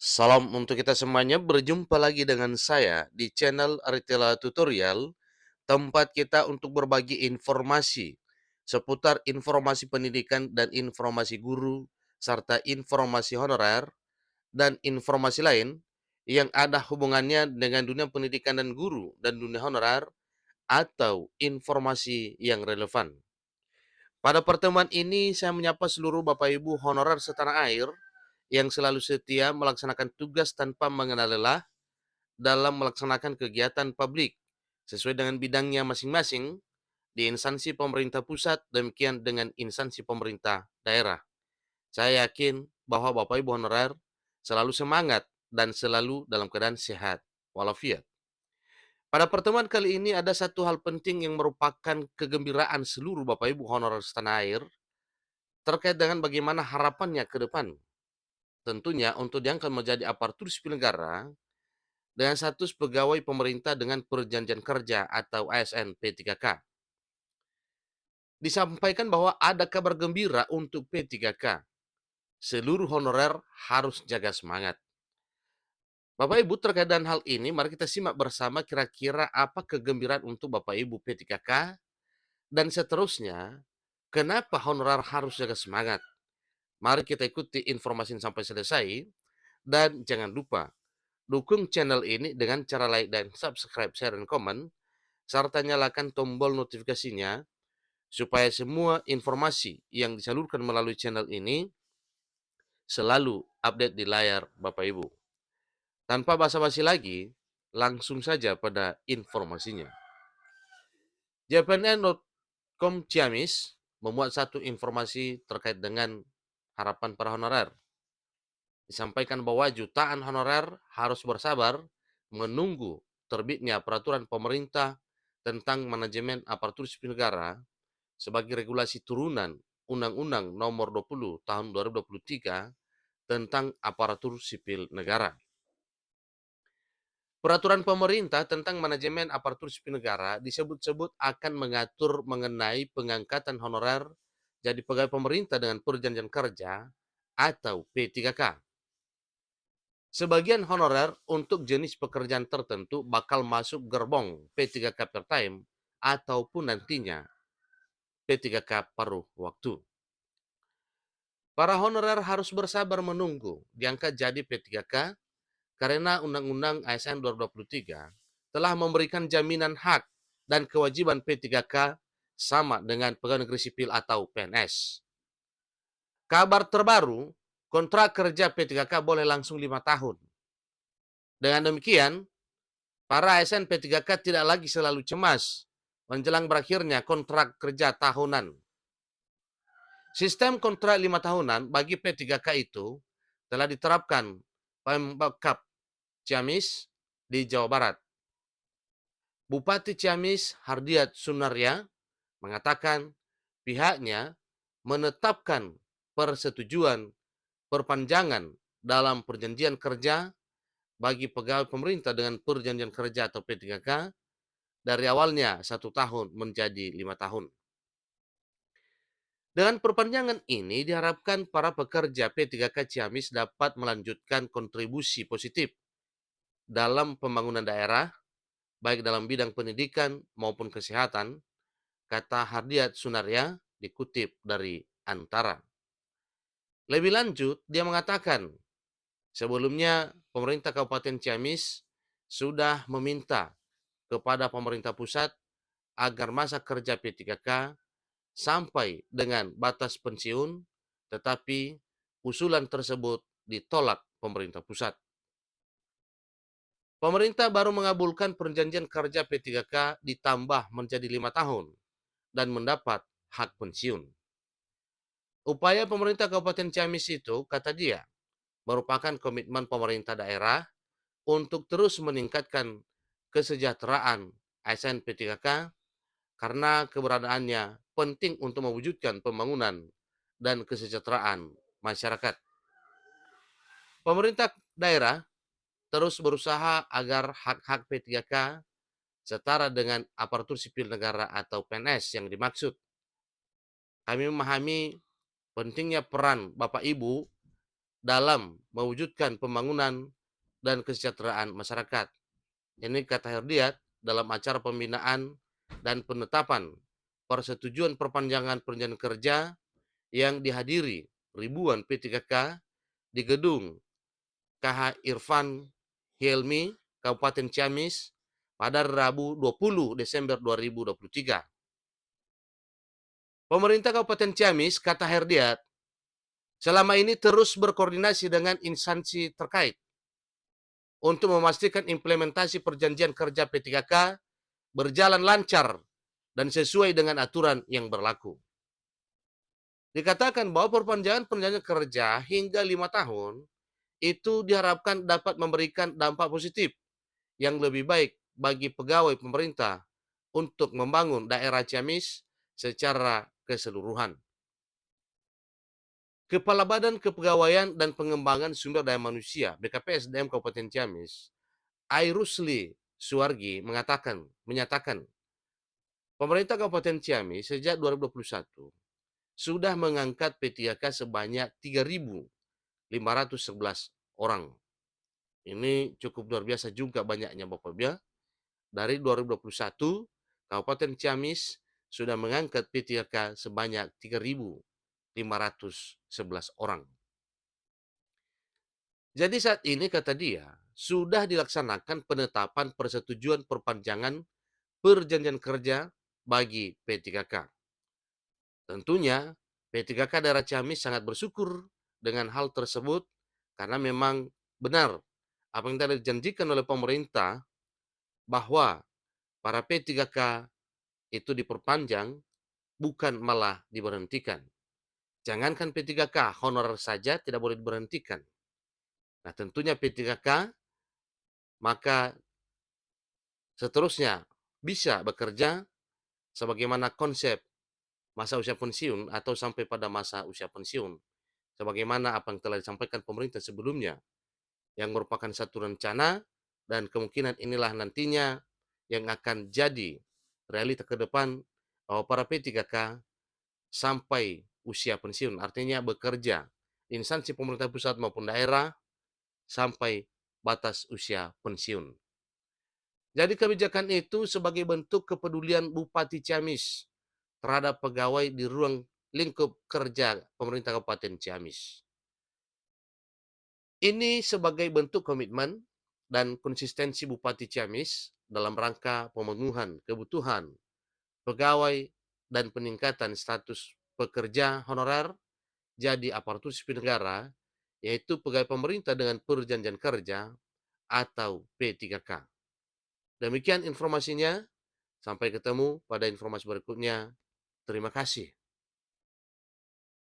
Salam untuk kita semuanya, berjumpa lagi dengan saya di channel Aritela Tutorial, tempat kita untuk berbagi informasi seputar informasi pendidikan dan informasi guru, serta informasi honorer dan informasi lain yang ada hubungannya dengan dunia pendidikan dan guru dan dunia honorer atau informasi yang relevan. Pada pertemuan ini, saya menyapa seluruh Bapak Ibu honorer setanah air yang selalu setia melaksanakan tugas tanpa mengenal lelah dalam melaksanakan kegiatan publik sesuai dengan bidangnya masing-masing di instansi pemerintah pusat, demikian dengan instansi pemerintah daerah. Saya yakin bahwa Bapak Ibu honorer selalu semangat dan selalu dalam keadaan sehat walafiat. Pada pertemuan kali ini ada satu hal penting yang merupakan kegembiraan seluruh Bapak Ibu honorer setanah air terkait dengan bagaimana harapannya ke depan. Tentunya untuk diangkat menjadi aparatur sipil negara dengan status pegawai pemerintah dengan perjanjian kerja atau ASN P3K. Disampaikan bahwa ada kabar gembira untuk P3K. Seluruh honorer harus jaga semangat. Bapak Ibu, terkait dengan hal ini, mari kita simak bersama kira-kira apa kegembiraan untuk Bapak Ibu P3K dan seterusnya, kenapa honorer harus jaga semangat. Mari kita ikuti informasi sampai selesai dan jangan lupa dukung channel ini dengan cara like dan subscribe, share, dan komen, serta nyalakan tombol notifikasinya supaya semua informasi yang disalurkan melalui channel ini selalu update di layar Bapak Ibu. Tanpa basa-basi lagi, langsung saja pada informasinya. JPNN.com Ciamis memuat satu informasi terkait dengan harapan para honorer. Disampaikan bahwa jutaan honorer harus bersabar menunggu terbitnya peraturan pemerintah tentang manajemen aparatur sipil negara sebagai regulasi turunan Undang-Undang Nomor 20 Tahun 2023 tentang aparatur sipil negara. Peraturan pemerintah tentang manajemen aparatur sipil negara disebut-sebut akan mengatur mengenai pengangkatan honorer jadi pegawai pemerintah dengan perjanjian kerja atau P3K. Sebagian honorer untuk jenis pekerjaan tertentu bakal masuk gerbong P3K per time ataupun nantinya P3K paruh waktu. Para honorer harus bersabar menunggu diangkat jadi P3K karena Undang-Undang ASN 2023 telah memberikan jaminan hak dan kewajiban P3K sama dengan pegawai negeri sipil atau PNS. Kabar terbaru, kontrak kerja P3K boleh langsung 5 tahun. Dengan demikian, para ASN P3K tidak lagi selalu cemas menjelang berakhirnya kontrak kerja tahunan. Sistem kontrak 5 tahunan bagi P3K itu telah diterapkan Pemkab Ciamis di Jawa Barat. Bupati Ciamis Hardiat Sunarya mengatakan pihaknya menetapkan persetujuan perpanjangan dalam perjanjian kerja bagi pegawai pemerintah dengan perjanjian kerja atau P3K dari awalnya 1 tahun menjadi 5 tahun. Dengan perpanjangan ini diharapkan para pekerja P3K Ciamis dapat melanjutkan kontribusi positif dalam pembangunan daerah, baik dalam bidang pendidikan maupun kesehatan, kata Hardiat Sunarya dikutip dari Antara. Lebih lanjut, dia mengatakan, sebelumnya pemerintah Kabupaten Ciamis sudah meminta kepada pemerintah pusat agar masa kerja P3K sampai dengan batas pensiun, tetapi usulan tersebut ditolak pemerintah pusat. Pemerintah baru mengabulkan perjanjian kerja P3K ditambah menjadi 5 tahun dan mendapat hak pensiun. Upaya pemerintah Kabupaten Ciamis itu, kata dia, merupakan komitmen pemerintah daerah untuk terus meningkatkan kesejahteraan ASN P3K karena keberadaannya penting untuk mewujudkan pembangunan dan kesejahteraan masyarakat. Pemerintah daerah terus berusaha agar hak-hak P3K setara dengan aparatur sipil negara atau PNS yang dimaksud. Kami memahami pentingnya peran Bapak Ibu dalam mewujudkan pembangunan dan kesejahteraan masyarakat. Ini kata Herdiat dalam acara pembinaan dan penetapan persetujuan perpanjangan perjanjian kerja yang dihadiri ribuan P3K di gedung KH Irfan Hilmi, Kabupaten Ciamis, pada Rabu 20 Desember 2023. Pemerintah Kabupaten Ciamis, kata Herdiat, selama ini terus berkoordinasi dengan instansi terkait untuk memastikan implementasi perjanjian kerja P3K berjalan lancar dan sesuai dengan aturan yang berlaku. Dikatakan bahwa perpanjangan perjanjian kerja hingga 5 tahun itu diharapkan dapat memberikan dampak positif yang lebih baik bagi pegawai pemerintah untuk membangun daerah Ciamis secara keseluruhan. Kepala Badan Kepegawaian dan Pengembangan Sumber Daya Manusia (BKPSDM) Kabupaten Ciamis, Airusli Suwargi menyatakan pemerintah Kabupaten Ciamis sejak 2021 sudah mengangkat P3K sebanyak 3.511 orang. Ini cukup luar biasa juga banyaknya Bapak Ibu ya. Dari 2021, Kabupaten Ciamis sudah mengangkat P3K sebanyak 3.511 orang. Jadi saat ini, kata dia, sudah dilaksanakan penetapan persetujuan perpanjangan perjanjian kerja bagi P3K. Tentunya, P3K daerah Ciamis sangat bersyukur dengan hal tersebut karena memang benar apa yang tadi dijanjikan oleh pemerintah bahwa para P3K itu diperpanjang, bukan malah diberhentikan. Jangankan P3K, honorer saja tidak boleh diberhentikan. Nah, tentunya P3K maka seterusnya bisa bekerja sebagaimana konsep masa usia pensiun atau sampai pada masa usia pensiun. Sebagaimana apa yang telah disampaikan pemerintah sebelumnya, yang merupakan satu rencana dan kemungkinan inilah nantinya yang akan jadi realita ke depan bahwa para P3K sampai usia pensiun, artinya bekerja di instansi pemerintah pusat maupun daerah sampai batas usia pensiun. Jadi kebijakan itu sebagai bentuk kepedulian Bupati Ciamis terhadap pegawai di ruang lingkup kerja pemerintah Kabupaten Ciamis. Ini sebagai bentuk komitmen dan konsistensi Bupati Ciamis dalam rangka pemenuhan kebutuhan pegawai dan peningkatan status pekerja honorer jadi aparatur sipil negara, yaitu pegawai pemerintah dengan perjanjian kerja atau P3K. Demikian informasinya, sampai ketemu pada informasi berikutnya. Terima kasih.